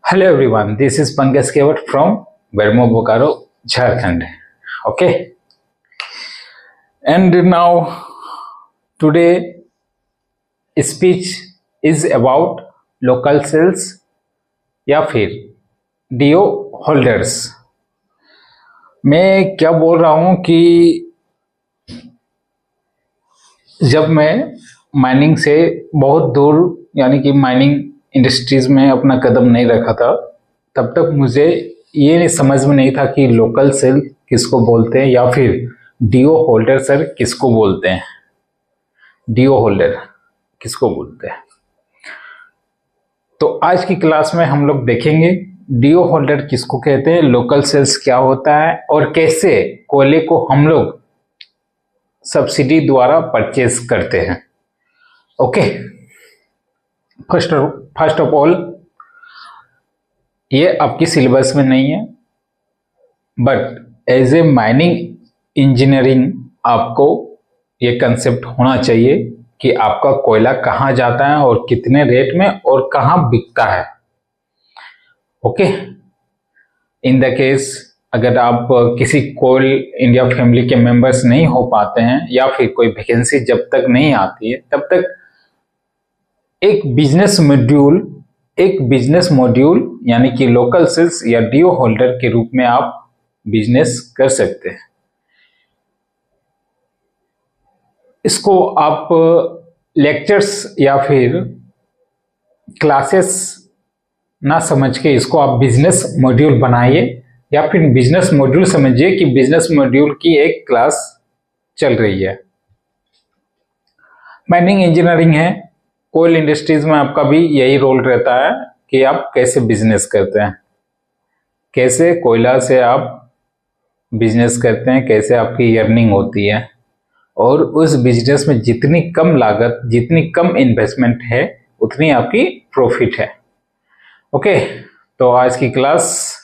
Hello everyone, this is Pankaj Kewat from Vermo Bokaro, Jharkhand. Okay, and now today speech is about local cells या फिर do holders. मैं क्या बोल रहा हूँ कि जब मैं माइनिंग से बहुत दूर यानी कि माइनिंग इंडस्ट्रीज में अपना कदम नहीं रखा था, तब तक मुझे ये समझ में नहीं था कि लोकल सेल किसको बोलते हैं या फिर डीओ होल्डर सर किसको बोलते हैं, डीओ होल्डर किसको बोलते हैं। तो आज की क्लास में हम लोग देखेंगे डीओ होल्डर किसको कहते हैं, लोकल सेल्स क्या होता है और कैसे कोयले को हम लोग सब्सिडी द्वारा परचेज करते हैं। ओके, फर्स्ट ऑफ ऑल ये आपकी सिलेबस में नहीं है, but as a mining engineering आपको ये कंसेप्ट होना चाहिए कि आपका कोयला कहाँ जाता है और कितने रेट में और कहाँ बिकता है। ओके, इन द केस अगर आप किसी कोल इंडिया फैमिली के मेंबर्स नहीं हो पाते हैं या फिर कोई वैकेंसी जब तक नहीं आती है तब तक एक बिजनेस मॉड्यूल यानी कि लोकल सेल्स या डीओ होल्डर के रूप में आप बिजनेस कर सकते हैं। इसको आप लेक्चर्स या फिर क्लासेस ना समझ के इसको आप बिजनेस मॉड्यूल बनाइए या फिर बिजनेस मॉड्यूल समझिए कि बिजनेस मॉड्यूल की एक क्लास चल रही है। माइनिंग इंजीनियरिंग है, कोयल इंडस्ट्रीज में आपका भी यही रोल रहता है कि आप कैसे बिजनेस करते हैं, कैसे कोयला से आप बिजनेस करते हैं, कैसे आपकी अर्निंग होती है और उस बिजनेस में जितनी कम लागत, जितनी कम इन्वेस्टमेंट है उतनी आपकी प्रॉफिट है। ओके, तो आज की क्लास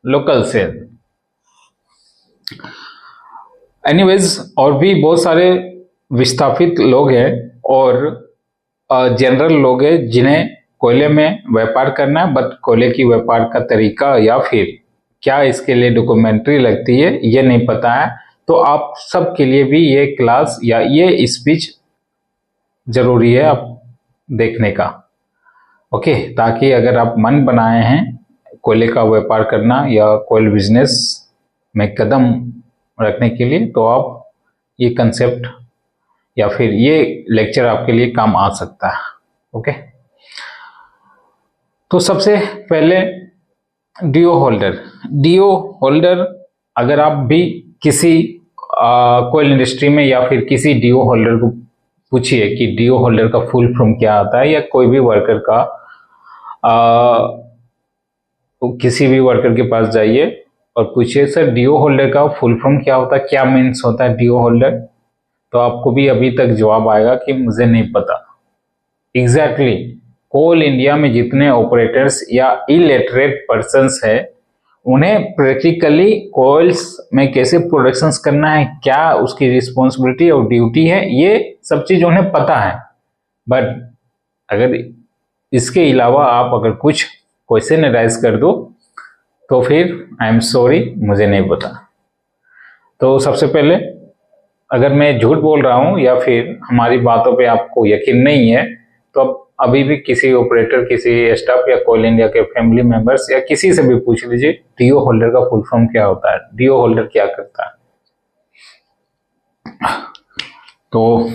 लोकल सेल। एनीवेज, और भी बहुत सारे विस्थापित लोग हैं और जनरल लोग हैं जिन्हें कोयले में व्यापार करना है, बट कोयले की व्यापार का तरीका या फिर क्या इसके लिए डॉक्यूमेंट्री लगती है ये नहीं पता है। तो आप सब के लिए भी ये क्लास या ये स्पीच जरूरी है आप देखने का। ओके, ताकि अगर आप मन बनाए हैं कोयले का व्यापार करना या कोयल बिजनेस में कदम रखने के लिए तो आप ये कंसेप्ट या फिर ये लेक्चर आपके लिए काम आ सकता है। ओके, तो सबसे पहले डीओ होल्डर अगर आप भी किसी कोयल इंडस्ट्री में या फिर किसी डीओ होल्डर को पूछिए कि डीओ होल्डर का फुल फॉर्म क्या आता है, या कोई भी वर्कर का किसी भी वर्कर के पास जाइए और पूछिए सर डीओ होल्डर का फुल फॉर्म क्या होता है, क्या मीन्स होता है डीओ होल्डर, तो आपको भी अभी तक जवाब आएगा कि मुझे नहीं पता। एग्जैक्टली कोल इंडिया में जितने ऑपरेटर्स या इलिटरेट पर्सन्स है उन्हें प्रैक्टिकली कोयल्स में कैसे प्रोडक्शंस करना है, क्या उसकी रिस्पॉन्सिबिलिटी और ड्यूटी है, ये सब चीज उन्हें पता है। बट अगर इसके अलावा आप अगर कुछ क्वेश्चन राइज कर दो तो फिर आई एम सॉरी, मुझे नहीं पता। तो सबसे पहले अगर मैं झूठ बोल रहा हूं या फिर हमारी बातों पे आपको यकीन नहीं है तो आप अभी भी किसी ऑपरेटर, किसी स्टाफ या कोल इंडिया के फैमिली मेंबर्स या किसी से भी पूछ लीजिए डीओ होल्डर का फुल फॉर्म क्या होता है, डीओ होल्डर क्या करता है। तो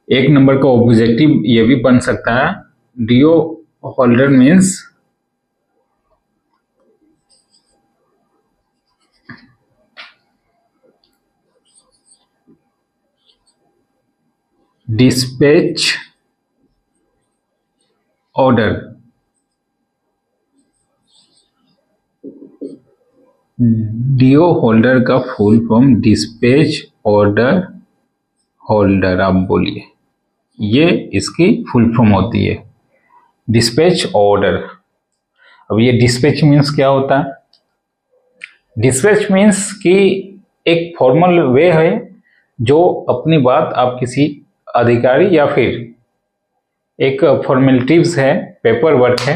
एक नंबर का ऑब्जेक्टिव ये भी बन सकता है, DO holder means dispatch order. DO holder का full form dispatch order holder आप बोलिए, ये इसकी फुल फॉर्म होती है डिस्पैच ऑर्डर। अब ये डिस्पैच मीन्स क्या होता है, डिस्पैच मीन्स कि एक फॉर्मल वे है जो अपनी बात आप किसी अधिकारी या फिर एक फॉर्मेलिटीज है, पेपर वर्क है,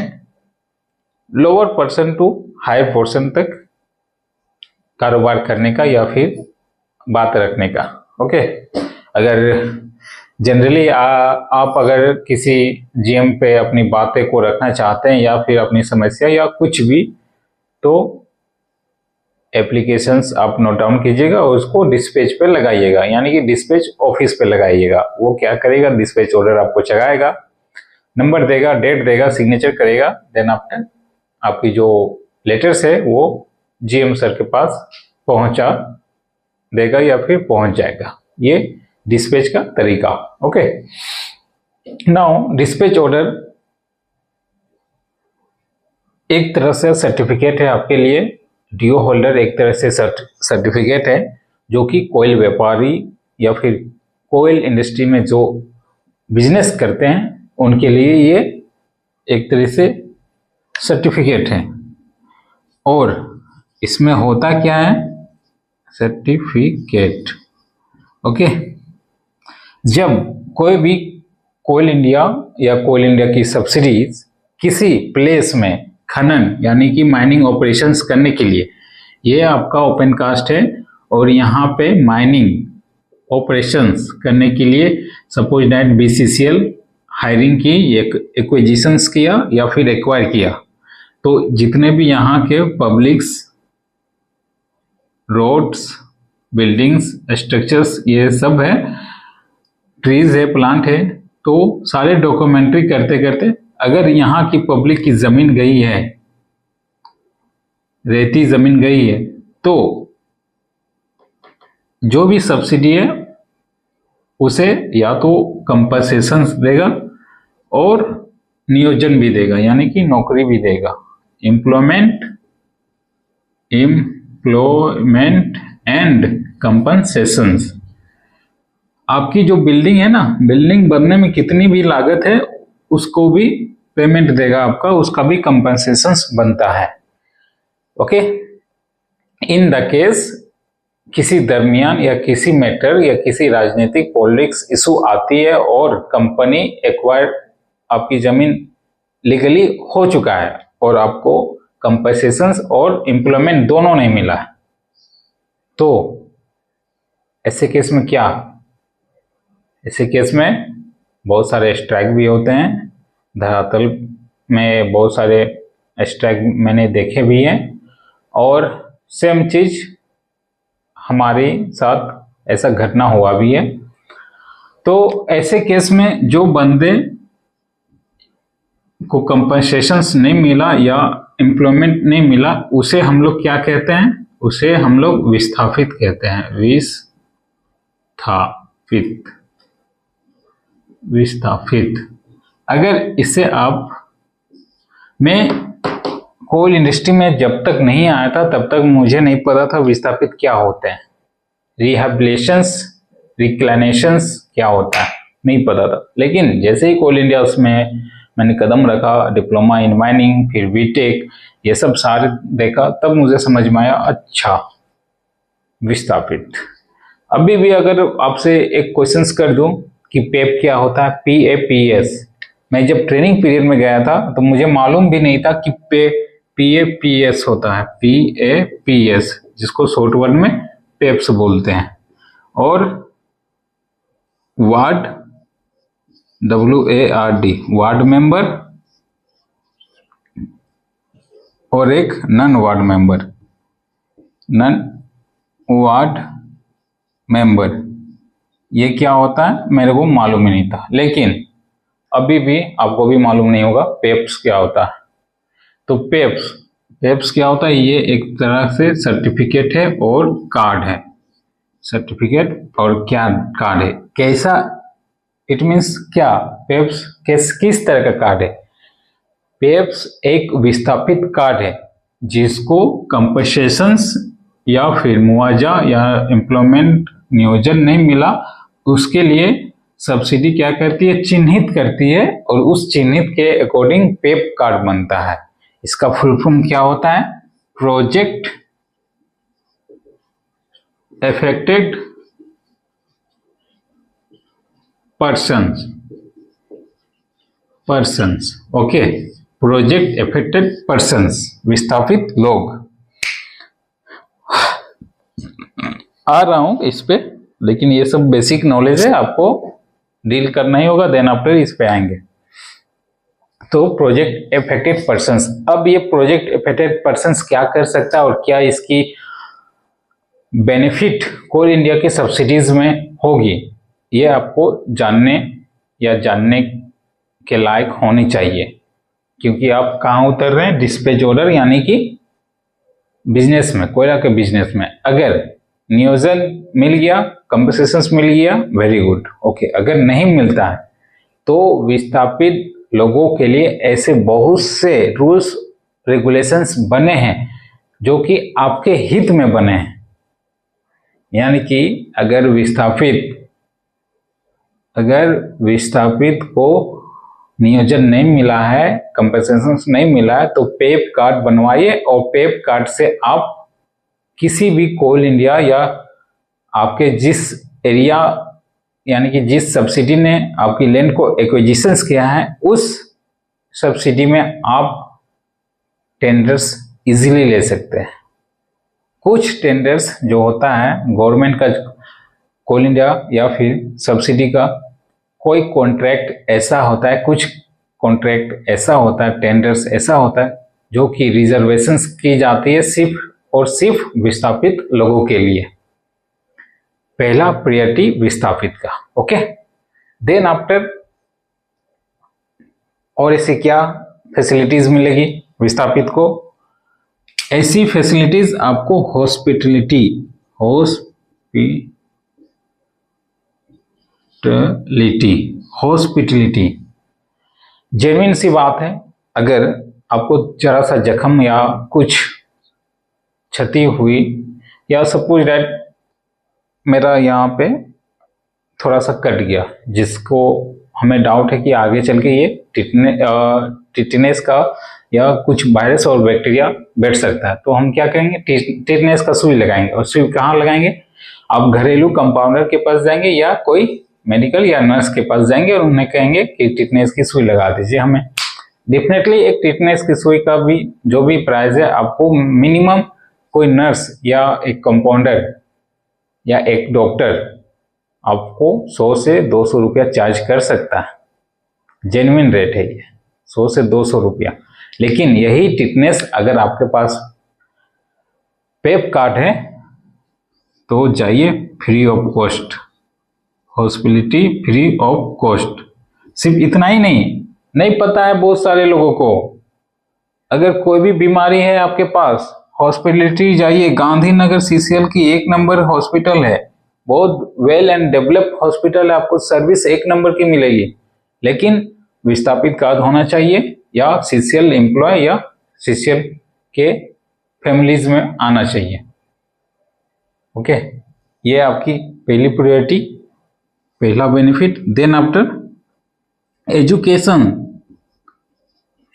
lower person to high person तक कारोबार करने का या फिर बात रखने का। ओके, अगर जनरली आप अगर किसी जीएम पे अपनी बातें को रखना चाहते हैं या फिर अपनी समस्या या कुछ भी, तो एप्लीकेशंस आप नोट डाउन कीजिएगा और उसको डिस्पैच पे लगाइएगा, यानी कि डिस्पैच ऑफिस पे लगाइएगा। वो क्या करेगा, डिस्पैच ऑर्डर आपको चढ़ाएगा, नंबर देगा, डेट देगा, सिग्नेचर करेगा, देन आफ्टर आपकी जो लेटर्स है वो जीएम सर के पास पहुंचा देगा या फिर पहुंच जाएगा। ये डिस्पैच का तरीका। ओके, नाउ डिस्पैच ऑर्डर एक तरह से सर्टिफिकेट है आपके लिए। डीओ होल्डर एक तरह से सर्टिफिकेट है जो कि कोयल व्यापारी या फिर कोयल इंडस्ट्री में जो बिजनेस करते हैं उनके लिए ये एक तरह से सर्टिफिकेट है। और इसमें होता क्या है, सर्टिफिकेट। ओके, जब कोई भी कोयल इंडिया या कोयल इंडिया की सब्सिडीज किसी प्लेस में खनन यानी कि माइनिंग ऑपरेशंस करने के लिए, ये आपका ओपन कास्ट है और यहाँ पे माइनिंग ऑपरेशंस करने के लिए सपोज दैट बीसीसीएल हायरिंग की, एक्विजिशंस किया या फिर एक्वायर किया, तो जितने भी यहाँ के पब्लिक्स, रोड्स, बिल्डिंग्स, स्ट्रक्चर्स ये सब है, ट्रीज है, प्लांट है, तो सारे डॉक्यूमेंट्री करते करते अगर यहाँ की पब्लिक की जमीन गई है, रेती जमीन गई है, तो जो भी सब्सिडी है उसे या तो कंपनसेशन देगा और नियोजन भी देगा, यानी कि नौकरी भी देगा। Employment and कंपनसेशंस। आपकी जो बिल्डिंग है ना, बिल्डिंग बनने में कितनी भी लागत है उसको भी पेमेंट देगा आपका, उसका भी कंपनसेशंस बनता है। ओके, इन द केस किसी दरमियान या किसी मैटर या किसी राजनीतिक पॉलिटिक्स इशू आती है और कंपनी एक्वायर, आपकी जमीन लीगली हो चुका है और आपको कंपनसेशंस और एम्प्लॉयमेंट दोनों नहीं मिला है, तो ऐसे केस में क्या, ऐसे केस में बहुत सारे स्ट्राइक भी होते हैं। धरातल में बहुत सारे स्ट्राइक मैंने देखे भी हैं और सेम चीज हमारे साथ ऐसा घटना हुआ भी है। तो ऐसे केस में जो बंदे को कंपनसेशंस नहीं मिला या एम्प्लॉयमेंट नहीं मिला, उसे हम लोग क्या कहते हैं, उसे हम लोग विस्थापित कहते हैं। विस्थापित। अगर इसे आप, मैं कोयल इंडस्ट्री में जब तक नहीं आया था तब तक मुझे नहीं पता था विस्थापित क्या होते हैं, रिहैबिलिटेशंस, रिक्लानेशंस क्या होता है, नहीं पता था। लेकिन जैसे ही कोयल इंडिया उसमें मैंने कदम रखा, डिप्लोमा इन माइनिंग, फिर बीटेक, ये सब सारे देखा, तब मुझे समझ में आया अच्छा विस्थापित। अभी भी अगर आपसे एक क्वेश्चंस कर दूं कि पेप क्या होता है, PAPS, मैं जब ट्रेनिंग पीरियड में गया था तो मुझे मालूम भी नहीं था कि PAPS होता है, PAPS, जिसको शॉर्ट वर्ड में पेप्स बोलते हैं। और वार्ड, WARD, वार्ड मेंबर, और एक non ward member, non ward member, ये क्या होता है मेरे को मालूम ही नहीं था, लेकिन अभी भी आपको भी मालूम नहीं होगा पेप्स क्या होता है। तो पेप्स क्या होता है, ये एक तरह से सर्टिफिकेट है और कार्ड है, सर्टिफिकेट और क्या कार्ड है, कैसा, इट मीन्स क्या, पेप्स किस तरह का कार्ड है। पेप्स एक विस्थापित कार्ड है जिसको कंपनसेशंस या फिर मुआवजा या एम्प्लॉयमेंट नियोजन नहीं मिला, उसके लिए सब्सिडी क्या करती है, चिन्हित करती है और उस चिन्हित के अकॉर्डिंग पेप कार्ड बनता है। इसका फुल फॉर्म क्या होता है, project affected persons okay, project affected persons, विस्थापित लोग। आ रहा हूं इस पे, लेकिन ये सब बेसिक नॉलेज है, आपको डील करना ही होगा, देन आफ्टर इस पे आएंगे। तो प्रोजेक्ट अफेक्टेड पर्सन्स, अब ये प्रोजेक्ट अफेक्टेड पर्सन्स क्या कर सकता है और क्या इसकी बेनिफिट कोल इंडिया की सब्सिडीज में होगी, ये आपको जानने के लायक होनी चाहिए। क्योंकि आप कहाँ उतर रहे हैं, डिस्पैच ऑर्डर यानी कि बिजनेस में, कोयला के बिजनेस में। अगर नियोजन मिल गया, कंपनसेशन मिल गया, वेरी गुड ओके। अगर नहीं मिलता है तो विस्थापित लोगों के लिए ऐसे बहुत से रूल्स रेगुलेशंस बने हैं जो कि आपके हित में बने हैं। यानी कि अगर विस्थापित को नियोजन नहीं मिला है, कंपनसेशन नहीं मिला है, तो पेप कार्ड बनवाइए और पेप कार्ड से आप किसी भी कोल इंडिया या आपके जिस एरिया यानी कि जिस सब्सिडी ने आपकी लैंड को एक्विजिशंस किया है, उस सब्सिडी में आप टेंडर्स इजीली ले सकते हैं। कुछ टेंडर्स जो होता है गवर्नमेंट का, कोल इंडिया या फिर सब्सिडी का कोई कॉन्ट्रैक्ट ऐसा होता है, कुछ कॉन्ट्रैक्ट ऐसा होता है, टेंडर्स ऐसा होता है जो कि रिजर्वेशंस की जाती है सिर्फ और सिर्फ विस्थापित लोगों के लिए। पहला प्रायोरिटी विस्थापित का ओके। देन आफ्टर और इसे क्या फैसिलिटीज मिलेगी विस्थापित को? ऐसी फैसिलिटीज आपको हॉस्पिटलिटी जेन्युइन सी बात है। अगर आपको जरा सा जख्म या कुछ क्षति हुई, या सपोज दैट मेरा यहाँ पे थोड़ा सा कट गया, जिसको हमें डाउट है कि आगे चल के ये टिटनेस का या कुछ वायरस और बैक्टीरिया बैठ सकता है, तो हम क्या करेंगे, टिटनेस का सुई लगाएंगे। और सुई कहाँ लगाएंगे? आप घरेलू कंपाउंडर के पास जाएंगे या कोई मेडिकल या नर्स के पास जाएंगे और उन्हें कहेंगे कि टिटनेस की सुई लगा दीजिए हमें। डेफिनेटली एक टिटनेस की सुई का भी जो भी प्राइस है, आपको मिनिमम कोई नर्स या एक कंपाउंडर या एक डॉक्टर आपको 100 से 200 रुपया चार्ज कर सकता है। जेन्युइन रेट है ये, 100 से 200 रुपया। लेकिन यही टिटनेस अगर आपके पास पेप कार्ड है तो जाइए free of cost, hospitality free of cost. सिर्फ इतना ही नहीं पता है बहुत सारे लोगों को, अगर कोई भी बीमारी है आपके पास, हॉस्पिटलिटी जाइए। गांधीनगर सीसीएल की 1 नंबर हॉस्पिटल है, बहुत वेल एंड डेवलप्ड हॉस्पिटल है, आपको सर्विस 1 नंबर की मिलेगी। लेकिन विस्थापित कार्ड होना चाहिए या सीसीएल एम्प्लॉय या सीसीएल के फैमिलीज में आना चाहिए ओके। ये आपकी पहली प्रायोरिटी, पहला बेनिफिट। देन आफ्टर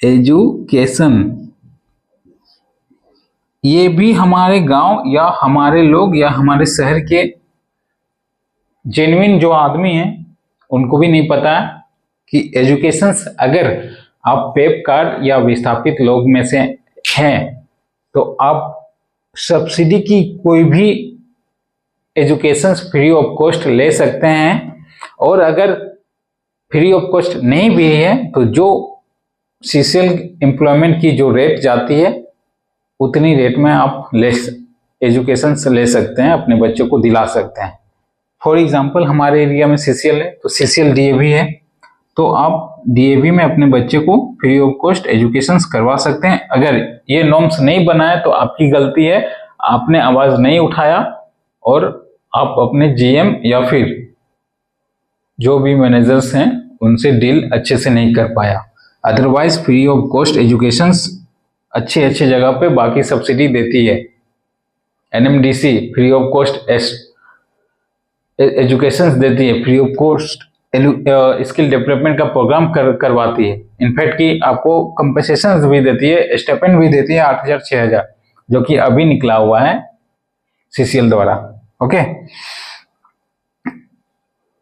एजुकेशन, ये भी हमारे गांव या हमारे लोग या हमारे शहर के जेन्युइन जो आदमी हैं उनको भी नहीं पता है कि एजुकेशन, अगर आप पेप कार्ड या विस्थापित लोग में से हैं तो आप सब्सिडी की कोई भी एजुकेशन फ्री ऑफ कॉस्ट ले सकते हैं। और अगर फ्री ऑफ कॉस्ट नहीं भी है तो जो सीसीएल एम्प्लॉयमेंट की जो रेट जाती है उतनी रेट में आप एजुकेशन से ले सकते हैं, अपने बच्चों को दिला सकते हैं। फॉर एग्जांपल हमारे एरिया में सीसीएल है तो सीसीएल डीएवी है, तो आप डीएवी में अपने बच्चे को फ्री ऑफ कॉस्ट एजुकेशन करवा सकते हैं। अगर ये नॉर्म्स नहीं बनाए तो आपकी गलती है, आपने आवाज नहीं उठाया और आप अपने जीएम या फिर जो भी मैनेजर्स हैं उनसे डील अच्छे से नहीं कर पाया। Otherwise free of cost education अच्छे जगह पे बाकी सब्सिडी देती है। NMDC free of cost education देती है, free of cost skill development का प्रोग्राम करवाती है। इनफैक्ट कि आपको कंपनसेशन भी देती है, स्टाइपेंड भी देती है 8,000 6,000, जो कि अभी निकला हुआ है सीसीएल द्वारा okay.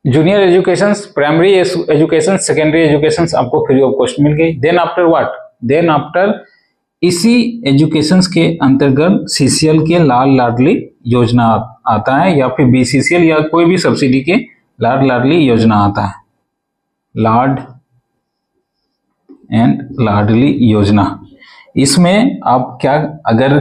Junior education, primary education, secondary education आपको फ्री ऑफ कॉस्ट मिल गई। Then after what, then after इसी एजुकेशन के अंतर्गत सीसीएल के लाल लाडली योजना आता है, या फिर बीसीसीएल या कोई भी सब्सिडी के लाड लाडली योजना आता है, लाड एंड लाडली योजना। इसमें आप क्या, अगर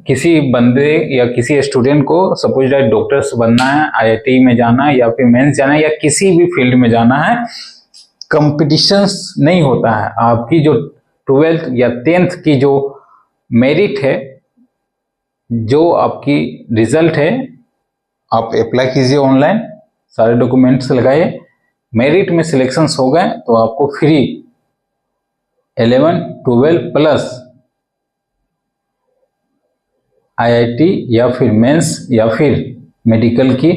किसी बंदे या किसी स्टूडेंट को सपोज दैट डॉक्टर्स बनना है, आईआईटी में जाना है, या फिर मेंस जाना है, या किसी भी फील्ड में जाना है, कंपटीशंस नहीं होता है। आपकी जो 12th या 10th की जो मेरिट है, जो आपकी रिजल्ट है, आप अप्लाई कीजिए ऑनलाइन, सारे डॉक्यूमेंट्स लगाइए, मेरिट में सिलेक्शंस हो गए तो आपको फ्री 11, 12 प्लस आईआईटी या फिर मेंस या फिर मेडिकल की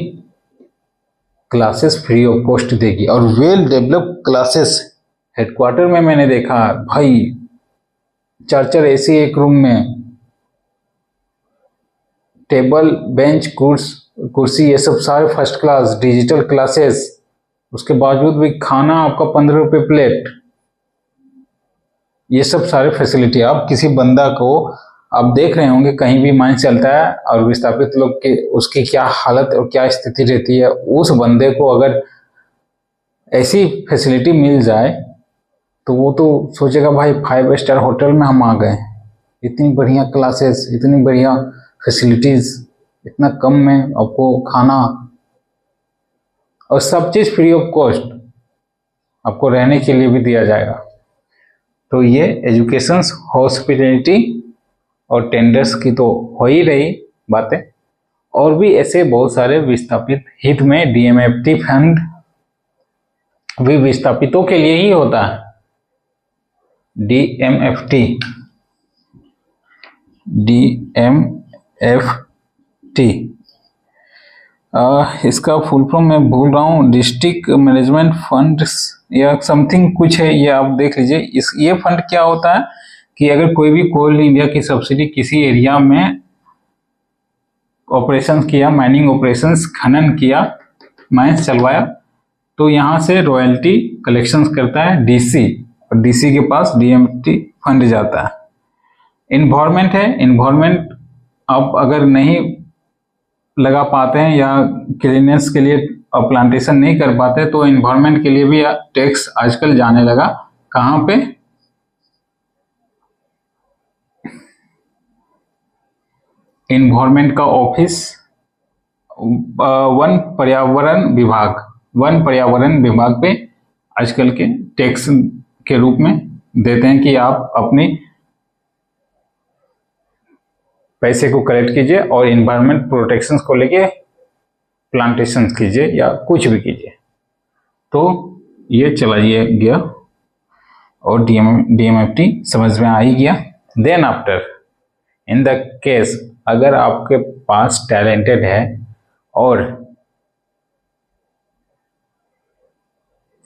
क्लासेस फ्री ऑफ कॉस्ट देगी, और वेल डेवलप्ड क्लासेस। हेडक्वार्टर में मैंने देखा भाई 4-4 एसी एक रूम में, टेबल बेंच कुर्सी ये सब सारे फर्स्ट क्लास, डिजिटल क्लासेस, उसके बावजूद भी खाना आपका 15 रुपये प्लेट। ये सब सारे फैसिलिटी आप किसी बंदा को, आप देख रहे होंगे कहीं भी माइंड चलता है और विस्थापित लोग के उसकी क्या हालत और क्या स्थिति रहती है, उस बंदे को अगर ऐसी फैसिलिटी मिल जाए तो वो तो सोचेगा भाई 5 स्टार होटल में हम आ गए, इतनी बढ़िया क्लासेस, इतनी बढ़िया फैसिलिटीज, इतना कम में आपको खाना और सब चीज़ फ्री ऑफ कॉस्ट, आपको रहने के लिए भी दिया जाएगा। तो ये एजुकेशन, हॉस्पिटैलिटी और टेंडर्स की तो हो ही रही बातें, और भी ऐसे बहुत सारे विस्थापित हित में डीएमएफटी फंड भी विस्थापितों के लिए ही होता है। डीएमएफटी इसका फुल फॉर्म मैं भूल रहा हूँ, डिस्ट्रिक्ट मैनेजमेंट फंड्स या समथिंग कुछ है, ये आप देख लीजिए। ये फंड क्या होता है कि अगर कोई भी कोल इंडिया की सब्सिडी किसी एरिया में ऑपरेशन किया, माइनिंग ऑपरेशंस, खनन किया, माइंस चलवाया, तो यहाँ से रॉयल्टी कलेक्शंस करता है डीसी, और डीसी के पास डीएमएफटी फंड जाता है। इन्वायरमेंट है, इन्वायरमेंट आप अगर नहीं लगा पाते हैं या क्लीनेस के लिए प्लांटेशन नहीं कर पाते, तो इन्वायरमेंट के लिए भी टैक्स आजकल जाने लगा। कहाँ पे? इन्वायरमेंट का ऑफिस, वन पर्यावरण विभाग पे आजकल के टैक्स के रूप में देते हैं कि आप अपनी पैसे को कलेक्ट कीजिए और इन्वायरमेंट प्रोटेक्शन को लेके प्लांटेशन कीजिए या कुछ भी कीजिए। तो ये चला गया और डीएमएफटी समझ में आ ही गया। Then after, in the case अगर आपके पास टैलेंटेड है और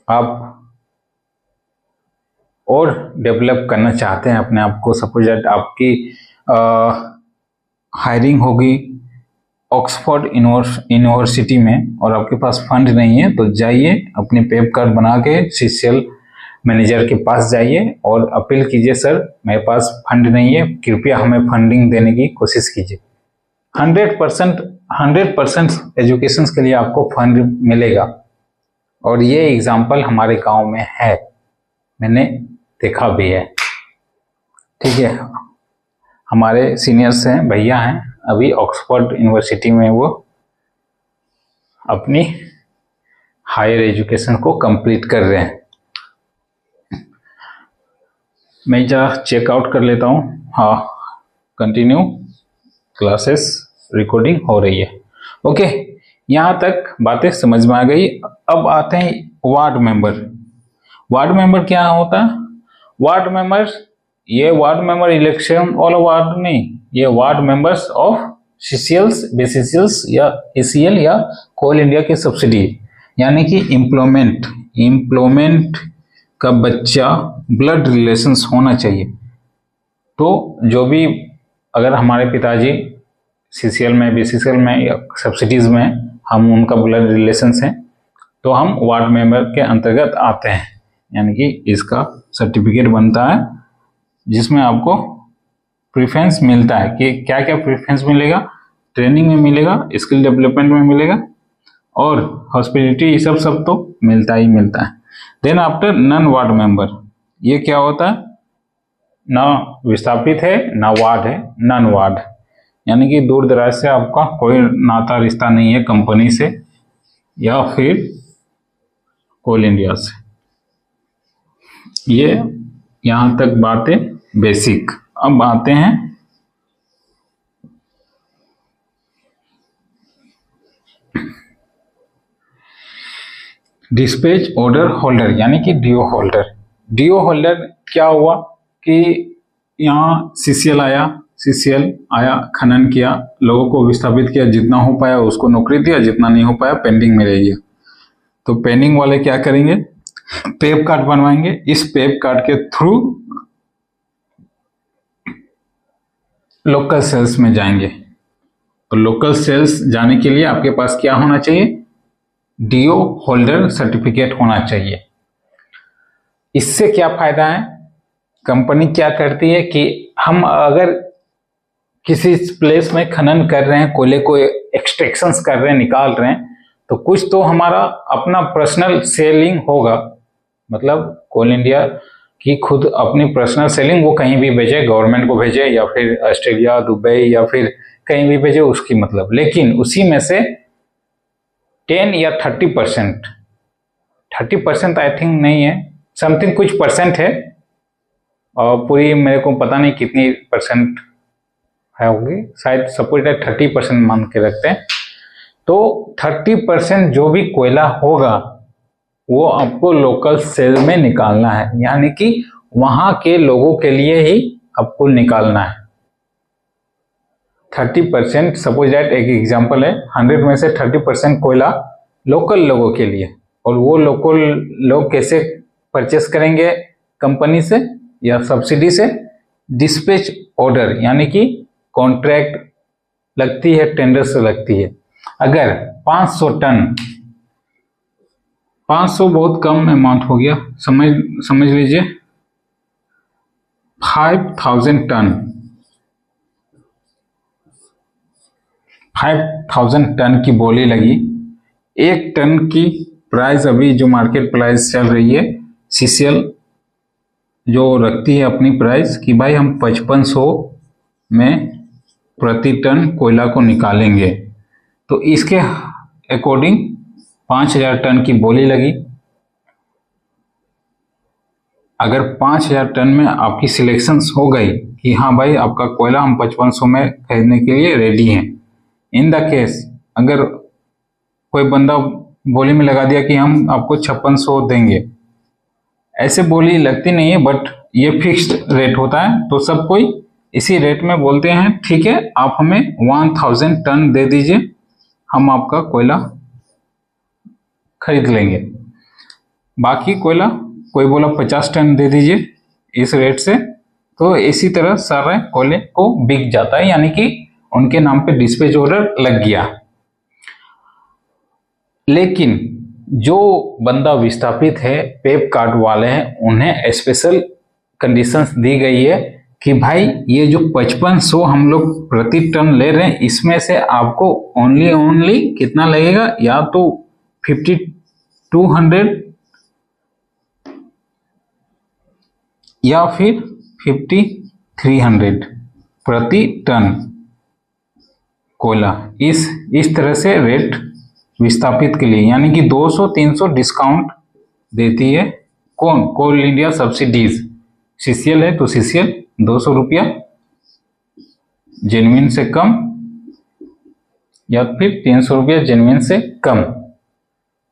आप और डेवलप करना चाहते हैं अपने आप को, सपोज आपकी हायरिंग होगी ऑक्सफोर्ड यूनिवर्सिटी में और आपके पास फंड नहीं है, तो जाइए अपनी पेप कार्ड बना के सीसीएल मैनेजर के पास जाइए और अपील कीजिए, सर मेरे पास फंड नहीं है, कृपया हमें फंडिंग देने की कोशिश कीजिए। 100% एजुकेशन के लिए आपको फंड मिलेगा। और ये एग्जाम्पल हमारे गांव में है, मैंने देखा भी है। ठीक है, हमारे सीनियर्स हैं, भैया हैं, अभी ऑक्सफोर्ड यूनिवर्सिटी में वो अपनी हायर एजुकेशन को कंप्लीट कर रहे हैं। मैं जरा चेकआउट कर लेता हूँ। हाँ, कंटिन्यू, क्लासेस रिकॉर्डिंग हो रही है। ओके, यहाँ तक बातें समझ में आ गई। अब आते हैं वार्ड मेंबर। वार्ड मेंबर क्या होता है? वार्ड मेंबर, ये वार्ड मेंबर इलेक्शन वाला वार्ड नहीं, ये वार्ड मेंबर्स ऑफ सीसीएल्स, बीसीसीएल्स या एसीएल या कोल इंडिया की सब्सिडी, यानी कि एम्प्लॉयमेंट का बच्चा ब्लड रिलेशंस होना चाहिए। तो जो भी, अगर हमारे पिताजी सीसीएल में, बीसीसीएल में या सब्सिडीज में, हम उनका ब्लड रिलेशंस हैं, तो हम वार्ड मेंबर के अंतर्गत आते हैं, यानी कि इसका सर्टिफिकेट बनता है जिसमें आपको प्रेफरेंस मिलता है कि क्या क्या प्रेफरेंस मिलेगा, ट्रेनिंग में मिलेगा, स्किल डेवलपमेंट में मिलेगा और हॉस्पिटलिटी, ये सब तो मिलता ही मिलता है। Then after non ward member, ये क्या होता है, ना विस्थापित है ना वार्ड है, नन वार्ड, यानी कि दूर दराज से आपका कोई नाता रिश्ता नहीं है कंपनी से या फिर कोल इंडिया से। ये यहां तक बातें बेसिक। अब आते हैं डिस्पैच ऑर्डर होल्डर, यानी कि डीओ होल्डर। डीओ होल्डर क्या हुआ कि यहाँ सीसीएल आया, खनन किया, लोगों को विस्थापित किया, जितना हो पाया उसको नौकरी दिया, जितना नहीं हो पाया पेंडिंग में रह गया। तो पेंडिंग वाले क्या करेंगे, पेप कार्ड बनवाएंगे। इस पेप कार्ड के थ्रू लोकल सेल्स में जाएंगे। तो लोकल सेल्स जाने के लिए आपके पास क्या होना चाहिए, डीओ होल्डर सर्टिफिकेट होना चाहिए। इससे क्या फायदा है, कंपनी क्या करती है कि हम अगर किसी प्लेस में खनन कर रहे हैं, कोयले को एक्सट्रैक्शंस कर रहे हैं, निकाल रहे हैं, तो कुछ तो हमारा अपना पर्सनल सेलिंग होगा, मतलब कोल इंडिया की खुद अपनी पर्सनल सेलिंग, वो कहीं भी भेजे, गवर्नमेंट को भेजे या फिर ऑस्ट्रेलिया, दुबई या फिर कहीं भी भेजे, उसकी मतलब। लेकिन उसी में से 10 या 30% आई थिंक नहीं है, समथिंग कुछ परसेंट है, और पूरी मेरे को पता नहीं कितनी परसेंट है होगी, शायद सपोज 30% मान के रखते हैं। तो 30% जो भी कोयला होगा वो आपको लोकल सेल में निकालना है, यानी कि वहां के लोगों के लिए ही आपको निकालना है। 30%, सपोज दैट एक एग्जांपल है, 100 में से 30% कोयला लोकल लोगों के लिए। और वो लोकल लोग कैसे परचेस करेंगे, कंपनी से या सब्सिडी से, डिस्पैच ऑर्डर, यानी कि कॉन्ट्रैक्ट लगती है, टेंडर से लगती है। अगर 500 टन, 500 बहुत कम अमाउंट हो गया, समझ लीजिए 5000 टन, 5000 टन की बोली लगी। 1 टन की प्राइस अभी जो मार्केट प्राइस चल रही है, सीसीएल जो रखती है अपनी प्राइस कि भाई हम 5500 में प्रति टन कोयला को निकालेंगे, तो इसके अकॉर्डिंग 5000 टन की बोली लगी। अगर 5000 टन में आपकी सिलेक्शंस हो गई कि हाँ भाई आपका कोयला हम 5500 में खरीदने के लिए रेडी हैं, इन द केस अगर कोई बंदा बोली में लगा दिया कि हम आपको 5600 देंगे, ऐसे बोली लगती नहीं है, बट ये फिक्स्ड रेट होता है, तो सब कोई इसी रेट में बोलते हैं ठीक है आप हमें 1000 टन दे दीजिए, हम आपका कोयला खरीद लेंगे। बाकी कोयला कोई बोला 50 टन दे दीजिए इस रेट से, तो इसी तरह सारे कोयले को बिक जाता है, यानी कि उनके नाम पे डिस्पैच ऑर्डर लग गया। लेकिन जो बंदा विस्थापित है, पेप कार्ड वाले हैं, उन्हें स्पेशल कंडीशंस दी गई है कि भाई ये जो 5500 हम लोग प्रति टन ले रहे हैं, इसमें से आपको ओनली कितना लगेगा, या तो 5200 या फिर 5300 प्रति टन कोयला, इस तरह से रेट विस्थापित के लिए, यानी कि 200-300 डिस्काउंट देती है कौन, कोल इंडिया सब्सिडीज। सीसीएल है तो सीसीएल 200 रुपया, जेन्युइन से कम, या फिर 300 रुपया जेन्युइन से कम,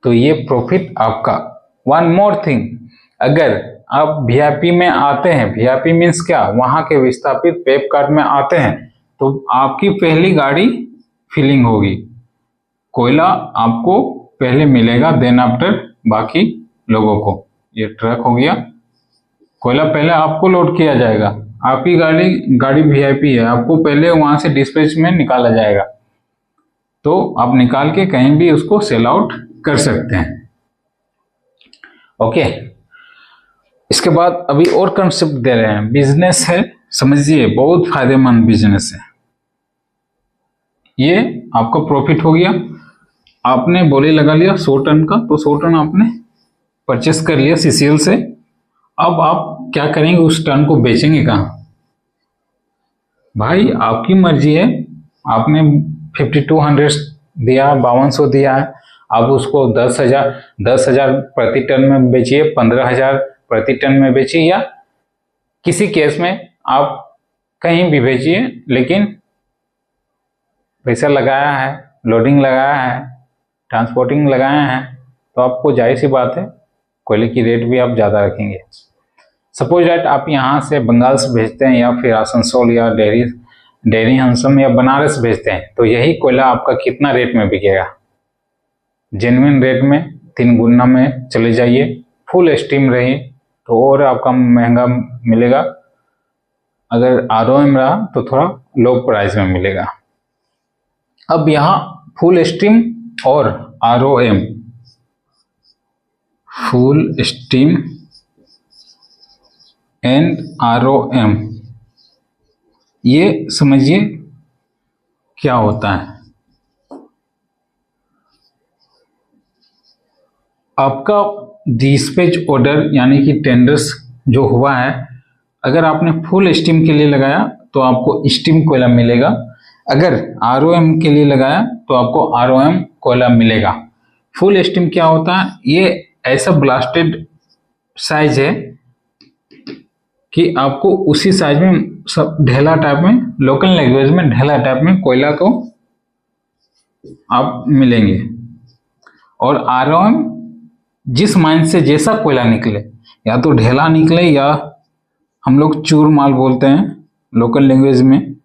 तो ये प्रॉफिट आपका। वन मोर थिंग, अगर आप वीआईपी में आते हैं, वीआईपी मीन्स क्या, वहां के विस्थापित पेप कार्ड में आते हैं, तो आपकी पहली गाड़ी फिलिंग होगी, कोयला आपको पहले मिलेगा, देन आफ्टर बाकी लोगों को। ये ट्रक हो गया, कोयला पहले आपको लोड किया जाएगा, आपकी गाड़ी वीआईपी है, आपको पहले वहां से डिस्पैच में निकाला जाएगा, तो आप निकाल के कहीं भी उसको सेल आउट कर सकते हैं। ओके, इसके बाद अभी और कंसेप्ट दे रहे हैं, बिजनेस है, समझिए बहुत फायदेमंद बिजनेस है। ये आपका प्रॉफिट हो गया, आपने बोली लगा लिया 100 टन का, तो 100 टन आपने परचेस कर लिया सीसीएल से। अब आप क्या करेंगे, उस टन को बेचेंगे कहाँ? भाई आपकी मर्जी है, आपने 5200 दिया, 5200 दिया है, आप उसको 10,000 प्रति टन में बेचिए, 15,000 प्रति टन में बेचिए, या किसी केस में आप कहीं भी बेचिए, लेकिन पैसा लगाया है, लोडिंग लगाया है, ट्रांसपोर्टिंग लगाया है, तो आपको जाहिर सी बात है कोयले की रेट भी आप ज़्यादा रखेंगे। सपोज दैट आप यहाँ से बंगाल से भेजते हैं, या फिर आसनसोल या डेयरी हंसम या बनारस भेजते हैं, तो यही कोयला आपका कितना रेट में बिकेगा? जेन्युइन रेट में 3 गुना में चले जाइए, फुल स्टीम रही तो और आपका महंगा मिलेगा, अगर आरओएम रहा तो थोड़ा लो प्राइस में मिलेगा। अब यहाँ फुल स्टीम और ROM, full steam and ROM, ये समझिए क्या होता है। आपका डिस्पैच ऑर्डर यानी कि टेंडर्स जो हुआ है, अगर आपने फुल स्टीम के लिए लगाया तो आपको स्टीम कोयला मिलेगा, अगर आरओएम के लिए लगाया तो आपको आरओएम कोयला मिलेगा। फुल स्टीम क्या होता है? ये ऐसा ब्लास्टेड साइज है कि आपको उसी साइज में सब ढेला टाइप में, लोकल लैंग्वेज में ढेला टाइप में कोयला को आप मिलेंगे। और आरओएम जिस माइन से जैसा कोयला निकले, या तो ढेला निकले या हम लोग चूर माल बोलते हैं लोकल लैंग्वेज में,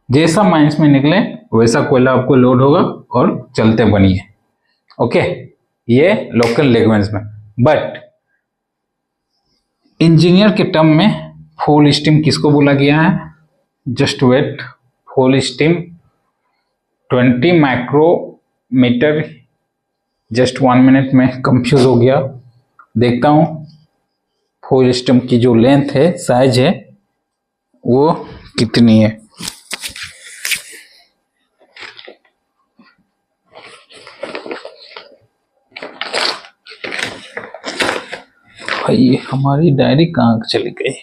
जैसा माइंस में निकले वैसा कोयला आपको लोड होगा और चलते बनिए। ओके, ये लोकल लैंग्वेज में। बट इंजीनियर के टर्म में फुल स्टीम किसको बोला गया है? Just wait, full steam 20 micrometre. Just 1 minute में कंफ्यूज हो गया, देखता हूँ फुल स्टीम की जो लेंथ है, साइज है, वो कितनी है। ये हमारी डायरी कहाँ चली गई?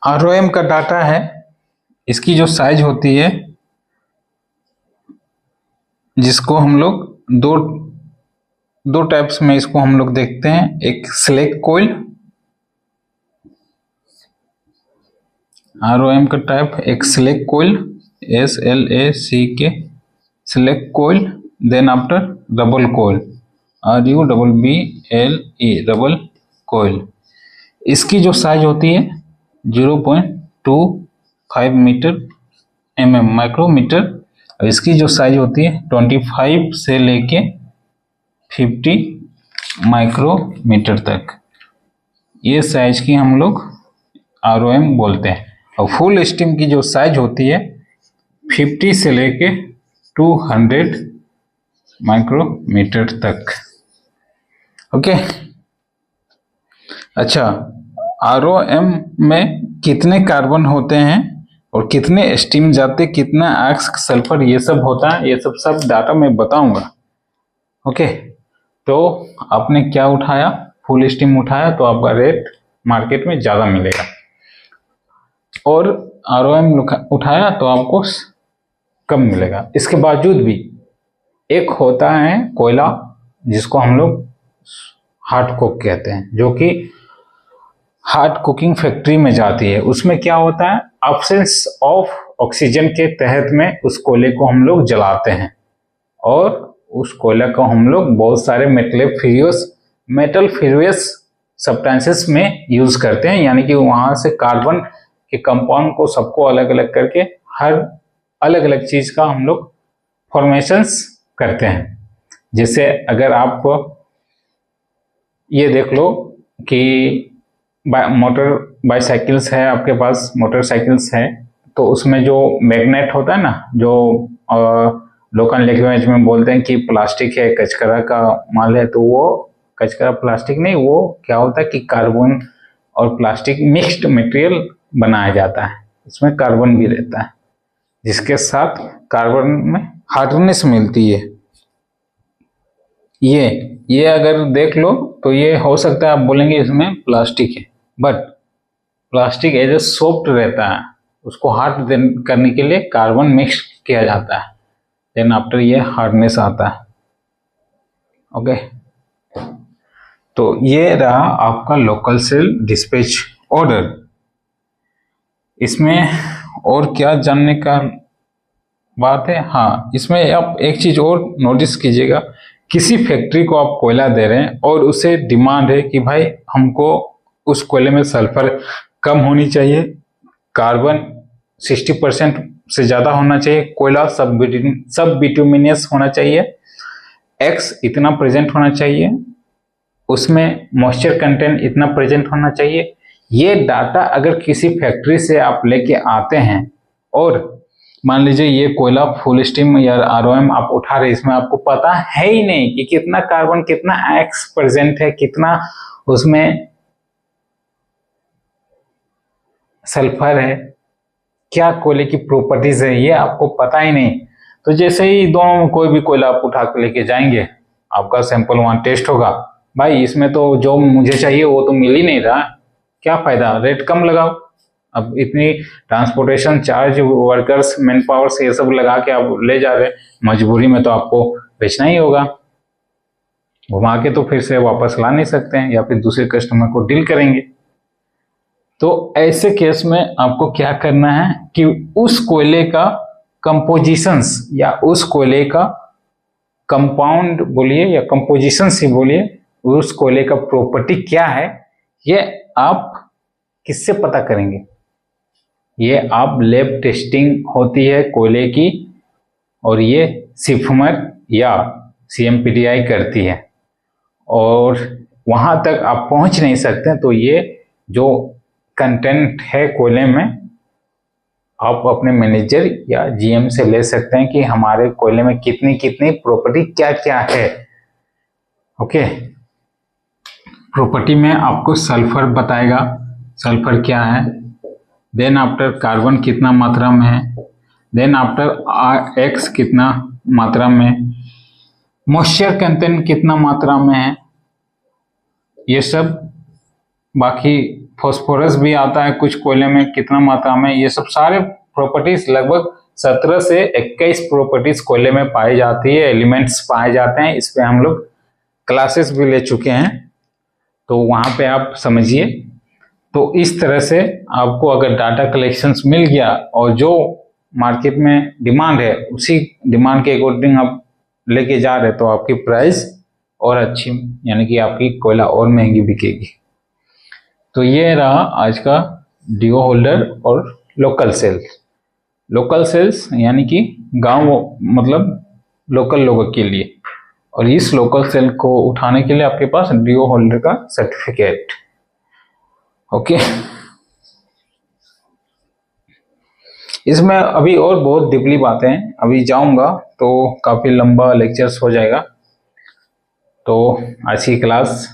आरओएम का डाटा है, इसकी जो साइज होती है, जिसको हम लोग दो टाइप्स में इसको हम लोग देखते हैं। एक सिलेक्ट कोइल, आरओएम का टाइप एक select coil, SLACK, select coil, then after double coil, RUBBLE, double coil. इसकी जो साइज होती है 0.25 मीटर माइक्रोमीटर, और इसकी जो साइज होती है 25 से लेके 50 माइक्रोमीटर तक, ये साइज की हम लोग आरओएम बोलते हैं। और फुल स्टीम की जो साइज होती है 50 से लेके 200 माइक्रोमीटर तक। ओके, अच्छा, आरओएम में कितने कार्बन होते हैं और कितने स्टीम जाते, कितना ऑक्स सल्फर, ये सब होता है, ये सब डाटा मैं बताऊंगा। ओके, तो आपने क्या उठाया? फुल स्टीम उठाया तो आपका रेट मार्केट में ज़्यादा मिलेगा। और ROM उठाया तो आपको कम मिलेगा। इसके बावजूद भी एक होता है कोयला जिसको हम लोग हार्ड कोक कहते हैं, जो कि हार्ड कुकिंग फैक्ट्री में जाती है। उसमें क्या होता है, एब्सेंस ऑफ ऑक्सीजन के तहत में उस कोयले को हम लोग जलाते हैं और उस कोयला को हम लोग बहुत सारे मेटल फ्यूरियस सब्सटेंसेस में यूज करते हैं, यानी कि वहां से कार्बन के कंपाउंड को सबको अलग अलग करके हर अलग अलग चीज का हम लोग फॉर्मेशंस करते हैं। जैसे अगर आप ये देख लो कि मोटर बाइसाइकिल्स है, आपके पास मोटरसाइकिल्स है, तो उसमें जो मैग्नेट होता है ना, जो लोकल लैंग्वेज में बोलते हैं कि प्लास्टिक है, कचरा का माल है, तो वो कचरा प्लास्टिक नहीं, वो क्या होता है कि कार्बन और प्लास्टिक मिक्स्ड मटेरियल बनाया जाता है। इसमें कार्बन भी रहता है, जिसके साथ कार्बन में हार्डनेस मिलती है। ये अगर देख लो तो ये हो सकता है आप बोलेंगे इसमें प्लास्टिक है, but plastic as a soft रहता है, उसको हार्ड करने के लिए कार्बन मिक्स किया जाता है, देन आफ्टर ये हार्डनेस आता है। ओके, तो ये रहा आपका लोकल सेल डिस्पैच ऑर्डर। इसमें और क्या जानने का बात है, हाँ, इसमें आप एक चीज और नोटिस कीजिएगा, किसी फैक्ट्री को आप कोयला दे रहे हैं और उसे डिमांड है कि भाई हमको उस कोयले में सल्फर कम होनी चाहिए, कार्बन 60% से ज्यादा होना चाहिए, कोयला सब बिटुमिनियस होना चाहिए, एक्स इतना प्रेजेंट होना चाहिए, उसमें मॉइस्चर कंटेंट इतना प्रेजेंट होना चाहिए। ये डाटा अगर किसी फैक्ट्री से आप लेके आते हैं और मान लीजिए ये कोयला फुल स्टीम या ROM आप उठा रहे, इसमें आपको पता है ही नहीं कि कितना कार्बन, कितना एक्स प्रेजेंट है, कितना उसमें सल्फर है, क्या कोयले की प्रॉपर्टीज है, ये आपको पता ही नहीं। तो जैसे ही दोनों में कोई भी कोयला आप उठा के लेके जाएंगे, आपका सैंपल वहां टेस्ट होगा, भाई इसमें तो जो मुझे चाहिए वो तो मिल ही नहीं रहा, क्या फायदा, रेट कम लगाओ। अब इतनी transportation charge, workers, man power से ये सब लगा के आप ले जा रहे, मजबूरी में तो आपको बेचना ही होगा, घुमा के तो फिर से वापस ला नहीं सकते हैं, या फिर दूसरे कस्टमर को डील करेंगे। तो ऐसे केस में आपको क्या करना है कि उस कोयले का कंपोजिशंस या उस कोयले का कंपाउंड बोलिए या कंपोजिशन से बोलिए, उस कोयले का प्रॉपर्टी क्या है, ये आप किससे पता करेंगे? ये आप लैब टेस्टिंग होती है कोयले की, और ये सिफमर या CMPDI करती है, और वहां तक आप पहुंच नहीं सकते। तो ये जो कंटेंट है कोयले में, आप अपने मैनेजर या GM से ले सकते हैं कि हमारे कोयले में कितनी कितनी प्रॉपर्टी क्या क्या है। ओके, प्रॉपर्टी में आपको सल्फर बताएगा, सल्फर क्या है, देन आफ्टर कार्बन कितना मात्रा में है, देन आफ्टर एक्स कितना मात्रा में, मॉइस्चर कंटेंट कितना मात्रा में है, ये सब। बाकी फॉस्फोरस भी आता है कुछ कोयले में, कितना मात्रा में, ये सब सारे प्रॉपर्टीज, लगभग 17 से 21 प्रॉपर्टीज कोयले में पाई जाती है, एलिमेंट्स पाए जाते हैं। इस पे हम लोग क्लासेस भी ले चुके हैं, तो वहां पे आप समझिए। तो इस तरह से आपको अगर डाटा कलेक्शंस मिल गया और जो मार्केट में डिमांड है उसी डिमांड के अकॉर्डिंग आप लेके जा रहे, तो आपकी प्राइस और अच्छी, यानी कि आपकी कोयला और महंगी बिकेगी। तो ये रहा आज का DO होल्डर और लोकल सेल। लोकल सेल्स यानी कि गांव, मतलब लोकल लोगों के लिए, और इस लोकल सेल को उठाने के लिए आपके पास DO होल्डर का सर्टिफिकेट। ओके, इसमें अभी और बहुत डीपली बातें हैं, अभी जाऊंगा तो काफी लंबा लेक्चर्स हो जाएगा। तो आज की क्लास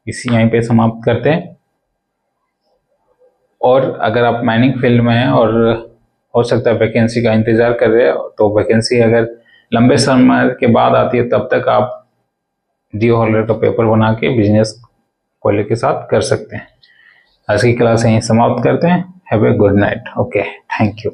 इसी यहीं पे समाप्त करते हैं। और अगर आप माइनिंग फील्ड में हैं और हो सकता है वैकेंसी का इंतजार कर रहे हैं, तो वैकेंसी अगर लंबे समय के बाद आती है, तब तक आप DO होल्डर का पेपर बना के बिजनेस कोयले के साथ कर सकते हैं। आज की क्लास यहीं समाप्त करते हैं। Have a good night. Okay, thank you.